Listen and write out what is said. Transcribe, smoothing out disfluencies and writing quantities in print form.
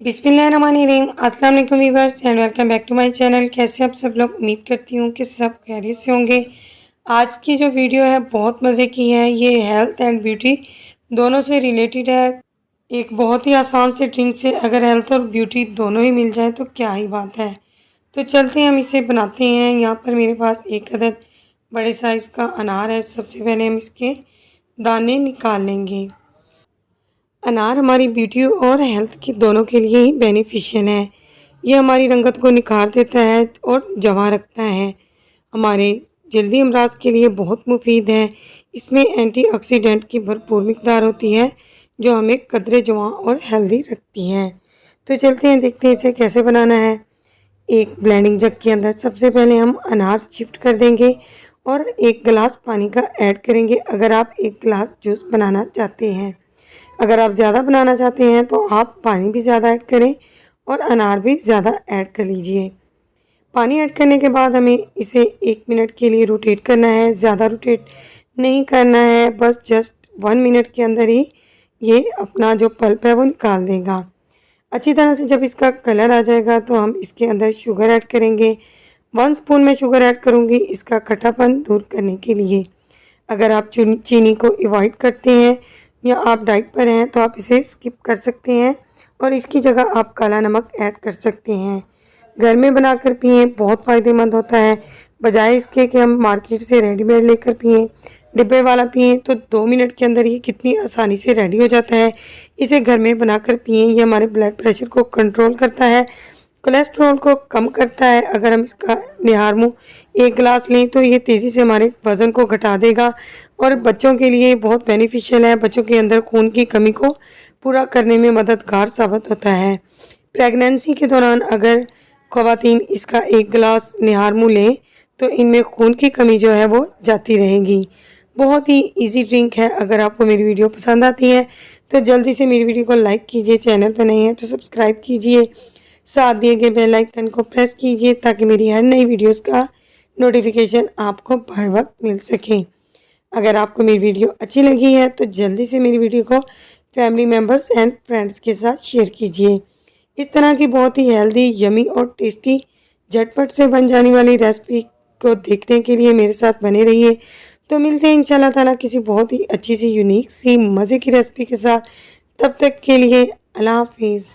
बिस्मिल्लाहिर्रहमानिर्रहीम। अस्सलाम वालेकुम viewers and welcome back to my channel. कैसे आप सब लोग? उम्मीद करती हूँ कि सब खैरियत से होंगे। आज की जो वीडियो है बहुत मज़े की है। ये हेल्थ एंड ब्यूटी दोनों से रिलेटेड है। एक बहुत ही आसान से ड्रिंक से अगर हेल्थ और ब्यूटी दोनों ही मिल जाए तो क्या ही बात है। तो चलते हैं हम इसे बनाते हैं। यहाँ पर मेरे पास एक अदद बड़े साइज़ का अनार है। सबसे पहले हम इसके दाने निकाल लेंगे। अनार हमारी ब्यूटी और हेल्थ के दोनों के लिए ही बेनिफिशियल है। ये हमारी रंगत को निखार देता है और जवां रखता है। हमारे जल्दी अमराज के लिए बहुत मुफीद है। इसमें एंटीऑक्सीडेंट की भरपूर मिकदार होती है जो हमें कदरे जवां और हेल्दी रखती है। तो चलते हैं देखते हैं इसे कैसे बनाना है। एक ब्लेंडिंग जग के अंदर सबसे पहले हम अनार शिफ्ट कर देंगे और एक गिलास पानी का ऐड करेंगे अगर आप एक गिलास जूस बनाना चाहते हैं। अगर आप ज़्यादा बनाना चाहते हैं तो आप पानी भी ज़्यादा ऐड करें और अनार भी ज़्यादा ऐड कर लीजिए। पानी ऐड करने के बाद हमें इसे 1 मिनट के लिए रोटेट करना है। ज़्यादा रोटेट नहीं करना है, बस जस्ट 1 मिनट के अंदर ही ये अपना जो पल्प है वो निकाल देगा। अच्छी तरह से जब इसका कलर आ जाएगा तो हम इसके अंदर शुगर ऐड करेंगे। 1 स्पून में शुगर ऐड करूँगी इसका खट्टापन दूर करने के लिए। अगर आप चीनी को अवॉइड करते हैं या आप डाइट पर हैं तो आप इसे स्किप कर सकते हैं और इसकी जगह आप काला नमक ऐड कर सकते हैं। घर में बनाकर पिएँ, बहुत फ़ायदेमंद होता है। बजाय इसके कि हम मार्केट से रेडीमेड लेकर पिएँ, डिब्बे वाला पिएँ तो 2 मिनट के अंदर ये कितनी आसानी से रेडी हो जाता है। इसे घर में बनाकर पिएँ, ये हमारे ब्लड प्रेशर को कंट्रोल करता है, कोलेस्ट्रॉल को कम करता है। अगर हम इसका निहार मुँह 1 गिलास लें तो ये तेज़ी से हमारे वज़न को घटा देगा और बच्चों के लिए बहुत बेनिफिशियल है। बच्चों के अंदर खून की कमी को पूरा करने में मददगार साबित होता है। प्रेगनेंसी के दौरान अगर ख़वातीन इसका 1 गिलास निहार मुँह लें तो इनमें खून की कमी जो है वो जाती रहेगी। बहुत ही ईज़ी ड्रिंक है। अगर आपको मेरी वीडियो पसंद आती है तो जल्दी से मेरी वीडियो को लाइक कीजिए, चैनल पर नए हैं तो सब्सक्राइब कीजिए, साथ दिए गए बेल आइकन को प्रेस कीजिए ताकि मेरी हर नई वीडियोस का नोटिफिकेशन आपको हर वक्त मिल सके। अगर आपको मेरी वीडियो अच्छी लगी है तो जल्दी से मेरी वीडियो को फैमिली मेम्बर्स एंड फ्रेंड्स के साथ शेयर कीजिए। इस तरह की बहुत ही हेल्दी, यमी और टेस्टी झटपट से बन जाने वाली रेसिपी को देखने के लिए मेरे साथ बने रहिए। तो मिलते हैं इंशाल्लाह ताला किसी बहुत ही अच्छी सी यूनिक सी मज़े की रेसिपी के साथ। तब तक के लिए अल्लाह हाफिज़।